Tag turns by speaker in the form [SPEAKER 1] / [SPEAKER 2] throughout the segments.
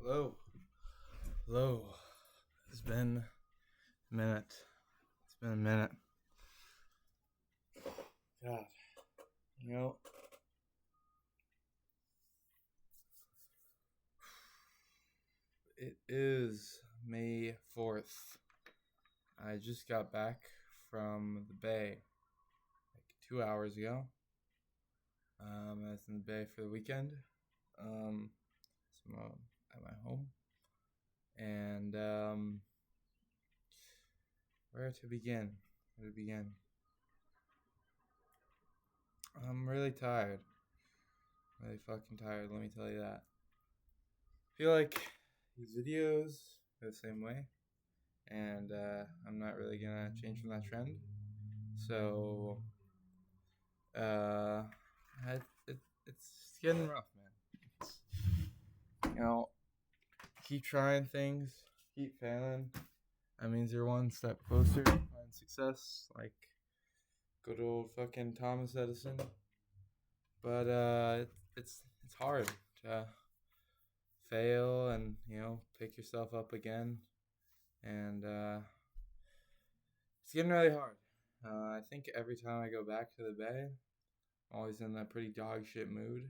[SPEAKER 1] Hello. Hello. It's been a minute. It's been a minute. God. You know, it is May 4th. I just got back from the Bay like 2 hours ago. I was in the Bay for the weekend. So I'm at my home. And where to begin? I'm really tired. Really fucking tired, let me tell you that. I feel like these videos are the same way, and I'm not really gonna change from that trend. So, uh, it's getting rough, man. It's, you know, keep trying things, keep failing. That means you're one step closer to finding success, like good old fucking Thomas Edison. But it's hard to fail and pick yourself up again, and it's getting really hard. I think every time I go back to the Bay, I'm always in that pretty dog shit mood,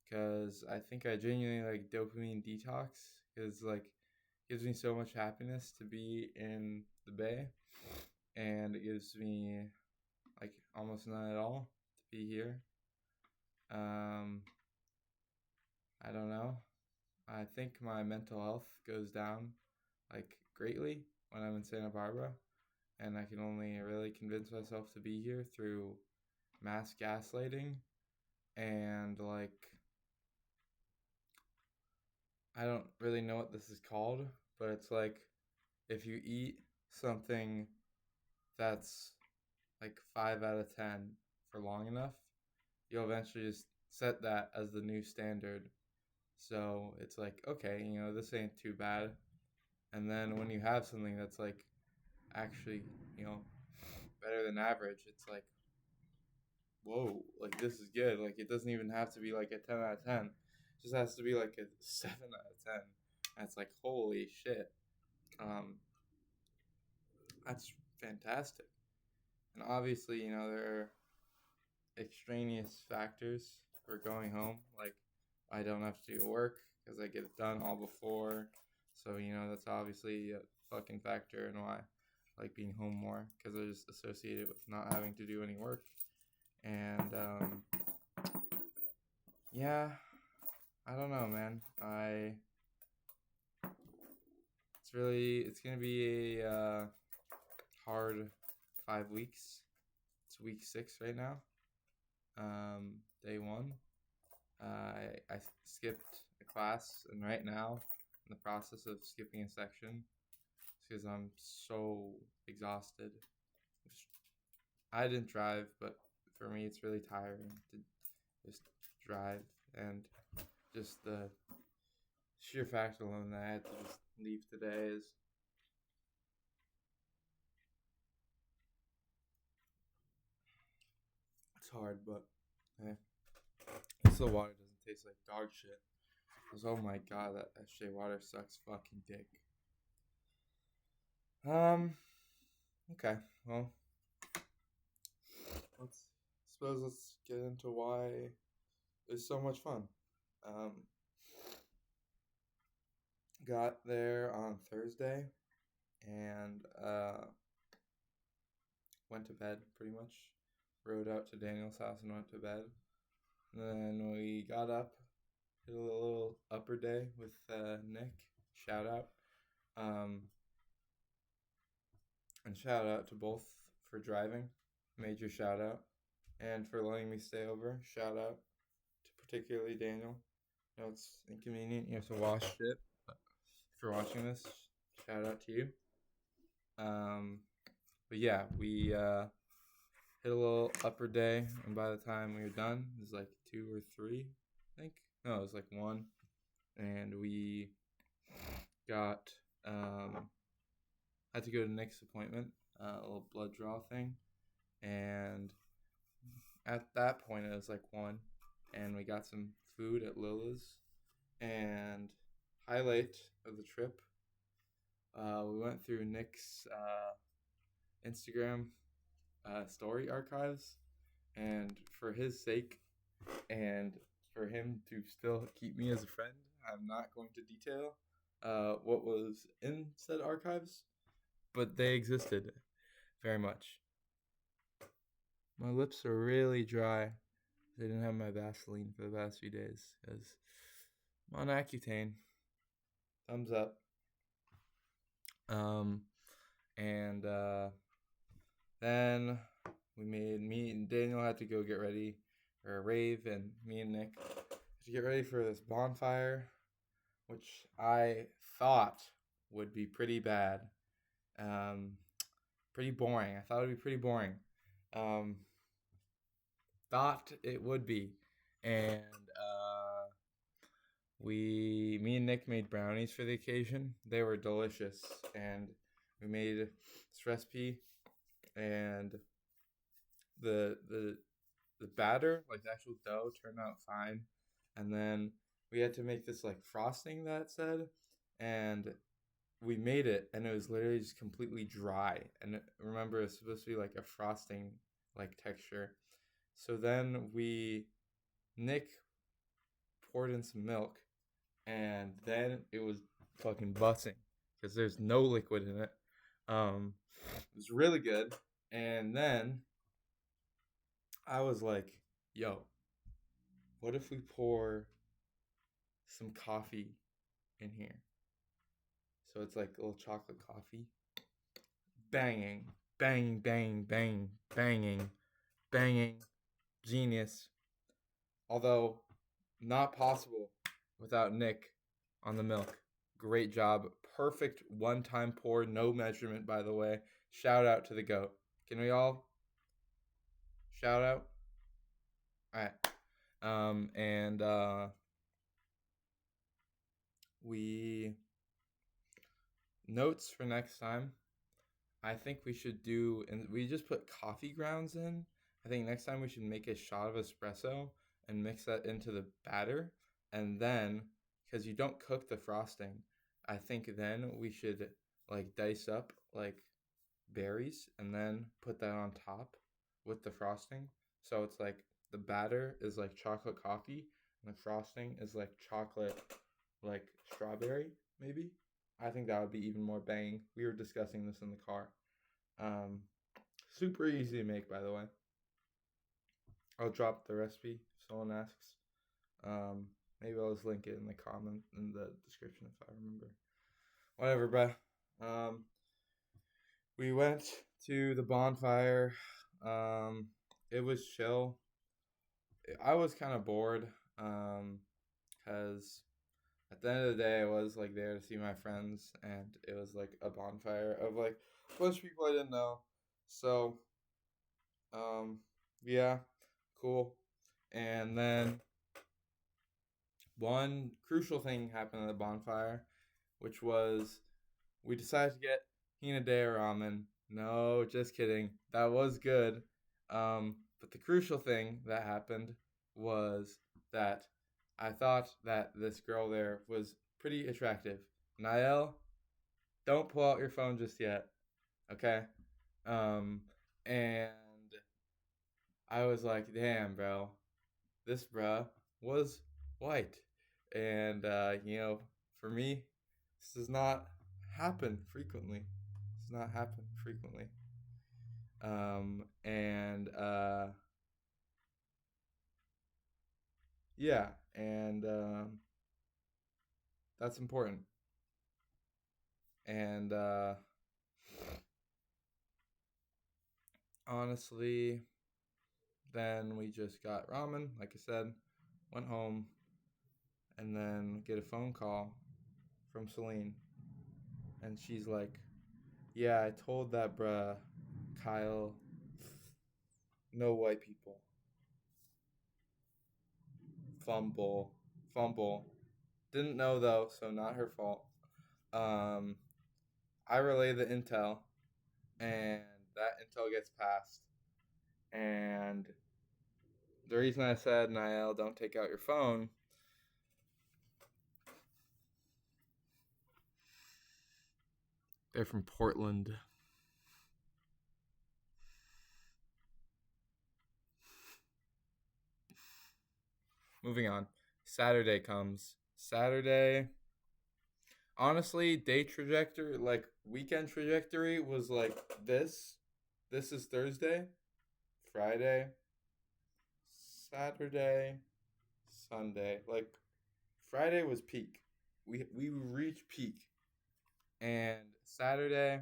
[SPEAKER 1] because I think I genuinely like dopamine detox, because like it gives me so much happiness to be in the Bay, and it gives me like almost none at all to be here. I don't know. I think my mental health goes down like greatly when I'm in Santa Barbara, and I can only really convince myself to be here through mass gaslighting and like I don't really know what this is called, but it's like if you eat something that's like 5 out of 10 for long enough, you'll eventually just set that as the new standard. So it's like, okay, this ain't too bad. And then when you have something that's like actually, better than average, it's like, whoa, like this is good. Like it doesn't even have to be like a 10 out of 10. It just has to be like a 7 out of 10. And it's like, holy shit. Um, that's fantastic. And obviously, there are extraneous factors for going home. Like I don't have to do work because I get it done all before. So, that's obviously a fucking factor in why I like being home more, because I just associate it with not having to do any work. And yeah, I don't know, man. It's gonna be a hard 5 weeks. It's week 6 right now. Day 1. I skipped a class, and right now in the process of skipping a section because I'm so exhausted. I didn't drive, but for me it's really tiring to just drive, and just the sheer fact alone that I had to just leave today is it's hard, but hey, at the water doesn't taste like dog shit. Because oh my god, that SJ water sucks fucking dick. Okay, well, let's get into why it's so much fun. Um, got there on Thursday, and went to bed pretty much. Rode out to Daniel's house and went to bed. And then we got up, did a little upper day with Nick. Shout out. Um, and shout out to both for driving. Major shout out. And for letting me stay over. Shout out to particularly Daniel. I know it's inconvenient. You have to wash shit. But if you're watching this, shout out to you. But yeah, we hit a little upper day, and by the time we were done, it was like 2 or 3, I think. No, it was like 1, and we got had to go to Nick's appointment, a little blood draw thing, and at that point it was like 1, and we got some food at Lila's, and highlight of the trip, we went through Nick's Instagram story archives, and for his sake, and for him to still keep me as a friend, I'm not going to detail what was in said archives, but they existed very much. My lips are really dry. I didn't have my Vaseline for the past few days because I'm on Accutane. Thumbs up. And then me and Daniel had to go get ready for a rave, and me and Nick had to get ready for this bonfire, which I thought would be pretty bad. Pretty boring. I thought it would be pretty boring. Thought it would be. And me and Nick made brownies for the occasion. They were delicious, and we made this recipe, and the batter, like the actual dough, turned out fine. And then we had to make this like frosting that said, and we made it, and it was literally just completely dry. And remember, it's supposed to be like a frosting like texture. So then Nick poured in some milk, and then it was fucking busting because there's no liquid in it. It was really good. And then I was like, yo, what if we pour some coffee in here? So it's like a little chocolate coffee. Banging, bang, bang, bang, banging, banging. Genius. Although not possible without Nick on the milk. Great job. Perfect one-time pour, no measurement, by the way. Shout out to the GOAT. Can we all shout out? All right. And we notes for next time. I think we should do, and we just put coffee grounds in. I think next time we should make a shot of espresso and mix that into the batter. And then, because you don't cook the frosting, I think then we should like dice up like berries and then put that on top with the frosting. So it's like the batter is like chocolate coffee and the frosting is like chocolate like strawberry maybe. I think that would be even more banging. We were discussing this in the car. Super easy to make, by the way. I'll drop the recipe if someone asks. Maybe I'll just link it in the comment in the description if I remember. Whatever, bruh. We went to the bonfire. It was chill. I was kind of bored. Because at the end of the day, I was like there to see my friends, and it was like a bonfire of like a bunch of people I didn't know. So, yeah, cool. And then one crucial thing happened at the bonfire, which was we decided to get Hinadea ramen. No, just kidding. That was good. But the crucial thing that happened was that I thought that this girl there was pretty attractive. Niall, don't pull out your phone just yet, okay? And I was like, damn, bro, this bruh was white. And, for me, this does not happen frequently. Does not happen frequently. Yeah, and that's important. And honestly, then we just got ramen, like I said, went home, and then get a phone call from Celine. And she's like, yeah, I told that bruh, Kyle, no white people. Fumble. Didn't know though, so not her fault. I relay the intel, and that intel gets passed. And the reason I said, Niall, don't take out your phone, They're from Portland. Moving on. Saturday comes. Saturday. Honestly, day trajectory, like weekend trajectory, was like this. This is Thursday, Friday, Saturday, Sunday. Like Friday was peak. We reached peak, and Saturday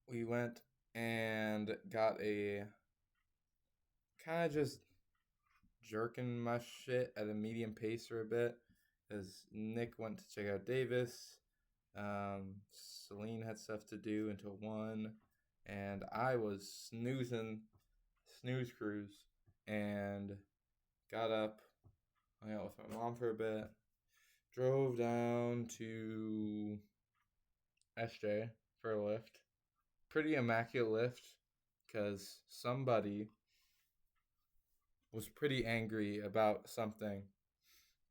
[SPEAKER 1] we went and got a kind of just jerking my shit at a medium pace for a bit, as Nick went to check out Davis. Celine had stuff to do until 1, and I was snooze cruise, and got up, hung out with my mom for a bit, drove down to SJ for a lift. Pretty immaculate lift, because somebody was pretty angry about something.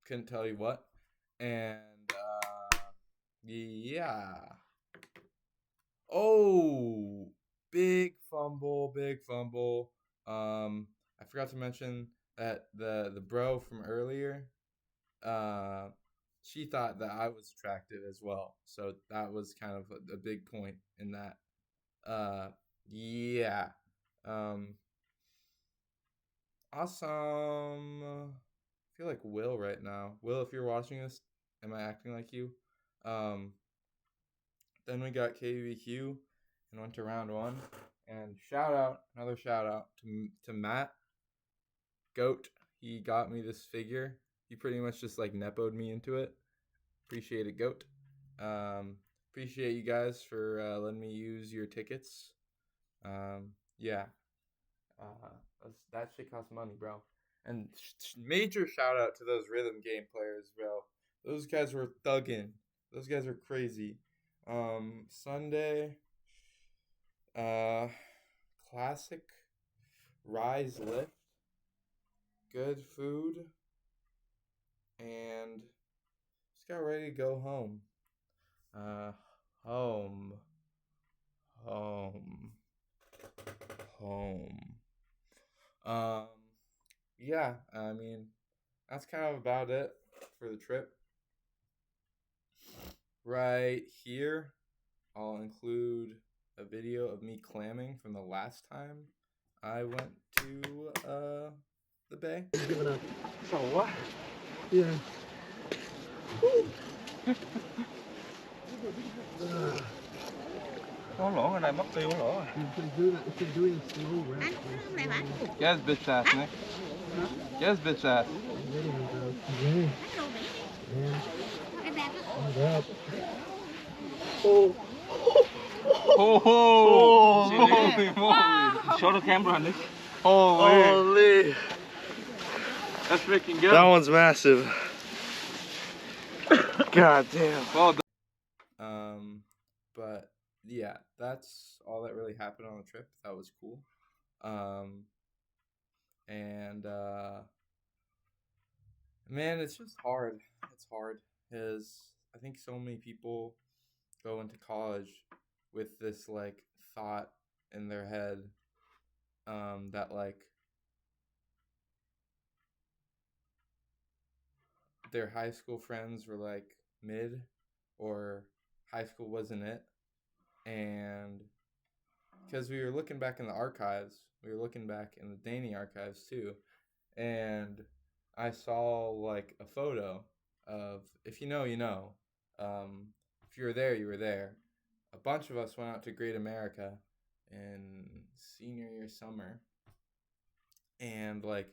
[SPEAKER 1] Couldn't tell you what. And, yeah. Oh, big fumble. I forgot to mention that the bro from earlier, she thought that I was attractive as well. So that was kind of a big point in that. Yeah. Awesome. I feel like Will right now. Will, if you're watching this, am I acting like you? Then we got KBQ and went to round 1. And another shout out to Matt Goat. He got me this figure. He pretty much just like nepoed me into it. Appreciate it, Goat. Appreciate you guys for letting me use your tickets. Yeah. That shit costs money, bro. And major shout out to those rhythm game players, bro. Those guys were thugging. Those guys are crazy. Sunday, classic rise lift, good food, and just got ready to go home. Home. Yeah, I mean, that's kind of about it for the trip. Right here, I'll include a video of me clamming from the last time I went to the bay.
[SPEAKER 2] Give it up.
[SPEAKER 3] So what?
[SPEAKER 2] Yeah.
[SPEAKER 3] Có lỗ ở đây mất tiêu lỗ rồi.
[SPEAKER 2] If they do it in slow rap.
[SPEAKER 3] Yes, bitch ass, Nick. Yes, bitch ass.
[SPEAKER 2] Yeah. Yeah. Oh.
[SPEAKER 3] Oh, holy moly. Show the camera, Nick.
[SPEAKER 2] Holy.
[SPEAKER 3] That's freaking good.
[SPEAKER 2] That one's massive. God damn.
[SPEAKER 3] Well done.
[SPEAKER 1] But yeah, that's all that really happened on the trip. That was cool. Man, it's just hard. It's hard because I think so many people go into college with this like thought in their head that like their high school friends were like mid, or high school wasn't it. And because we were looking back in the archives, we were looking back in the Danny archives too, and I saw like a photo of, if you know, you know. If you were there, you were there. A bunch of us went out to Great America in senior year summer, and like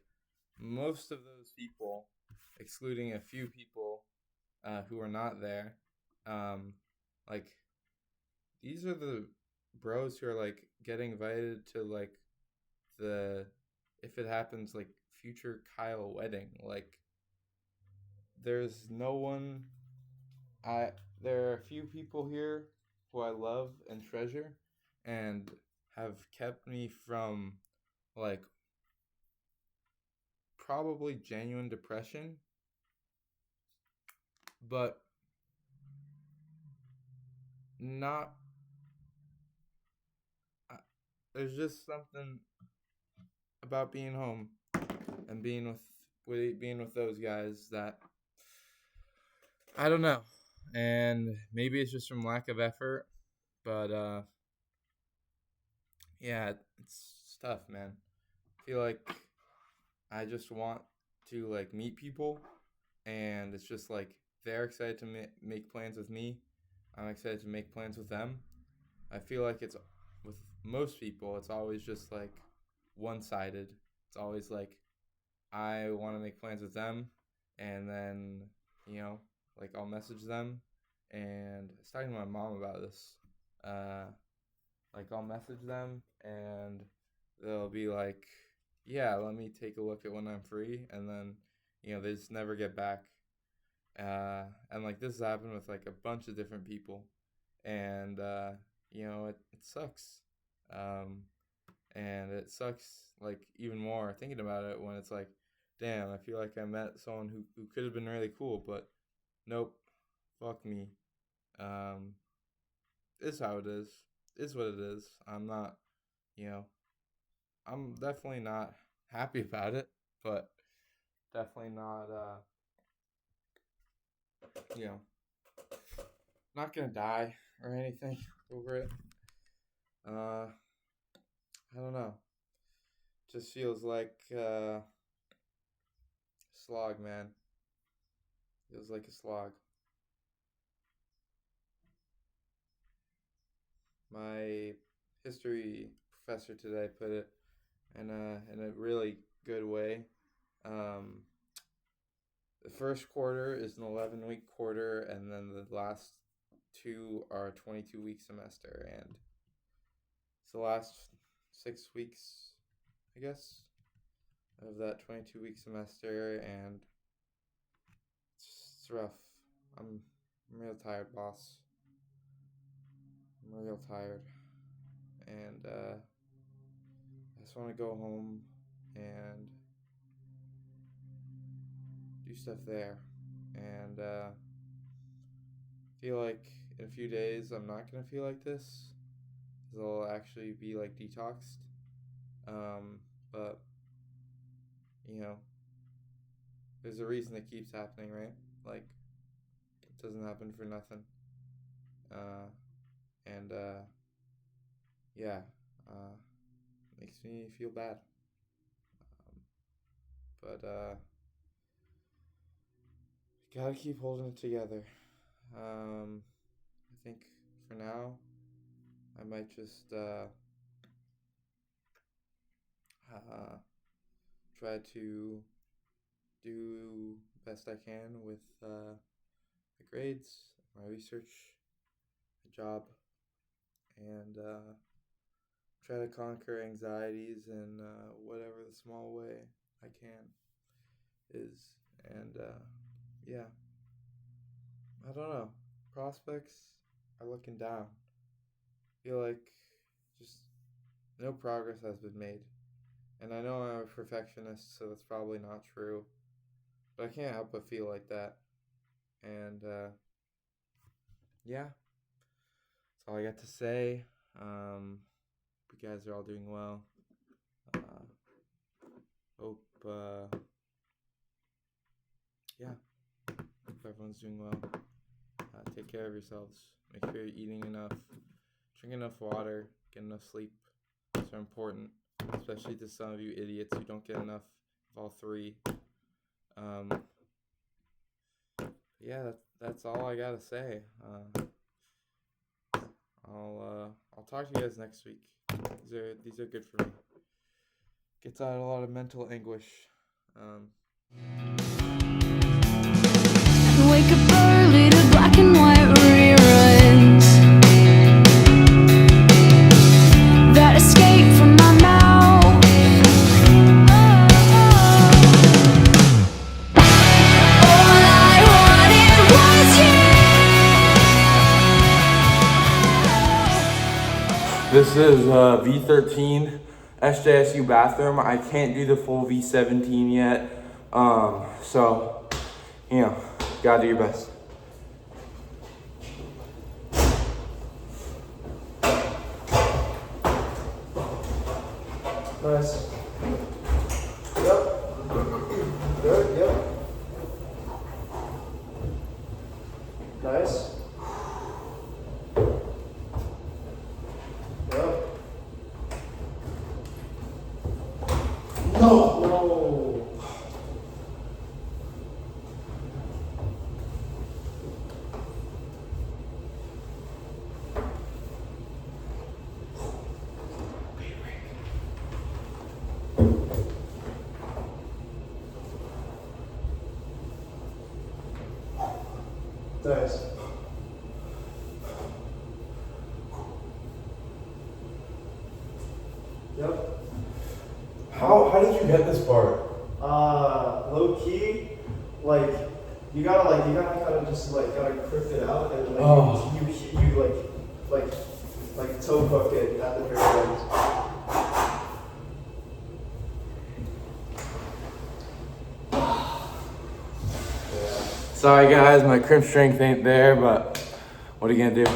[SPEAKER 1] most of those people, excluding a few people who were not there, like these are the bros who are like getting invited to like the, if it happens, like future Kyle wedding. Like there's no one. There are a few people here who I love and treasure and have kept me from like probably genuine depression, but not. There's just something about being home and being with those guys that I don't know. And maybe it's just from lack of effort, but yeah, it's tough, man. I feel like I just want to like meet people, and it's just like they're excited to make plans with me. I'm excited to make plans with them. I feel like it's with most people, it's always just like one-sided. It's always like I want to make plans with them, and then like I'll message them, and I was talking to my mom about this. Like I'll message them, and they'll be like, "Yeah, let me take a look at when I'm free," and then they just never get back. And like this has happened with like a bunch of different people, and it sucks. And it sucks like even more thinking about it when it's like, damn, I feel like I met someone who could have been really cool, but nope, fuck me. It's how it is. It's what it is. I'm not, I'm definitely not happy about it, but definitely not, not gonna die or anything over it. I don't know. Just feels like slog, man. Feels like a slog. My history professor today put it in a really good way. The first quarter is an 11-week quarter, and then the last two are a 22-week semester, and it's the last 6 weeks, I guess, of that 22-week semester, and it's rough. I'm real tired, boss. I'm real tired, and I just want to go home and do stuff there, and feel like in a few days I'm not gonna feel like this, because I'll actually be like detoxed. But there's a reason it keeps happening, right? Like it doesn't happen for nothing. And yeah, makes me feel bad. But gotta keep holding it together. I think for now, I might just try to do best I can with the grades, my research, the job, and try to conquer anxieties in whatever the small way I can is. And yeah, I don't know. Prospects are looking down. I feel like just no progress has been made. And I know I'm a perfectionist, so that's probably not true. But I can't help but feel like that. And yeah, that's all I got to say. Hope you guys are all doing well. Hope everyone's doing well. Take care of yourselves. Make sure you're eating enough. Drink enough water. Get enough sleep. It's important, especially to some of you idiots who don't get enough of all three. Yeah, that's all I gotta say. I'll talk to you guys next week. These are good for me. Gets out a lot of mental anguish.
[SPEAKER 4] Wake up early to black and white reruns that escape from my mouth. All I wanted was you.
[SPEAKER 1] This is V13 SJSU bathroom. I can't do the full V17 yet. So, gotta do your best.
[SPEAKER 5] Nice. Yep. Good, yep. Nice. Yep. No! No! Nice. Yep.
[SPEAKER 6] How did you get this part?
[SPEAKER 5] Low key, like you gotta kind of just like gotta crypt it out and like you like toe hook it at the very end.
[SPEAKER 1] Sorry guys, my crimp strength ain't there, but what are you gonna do?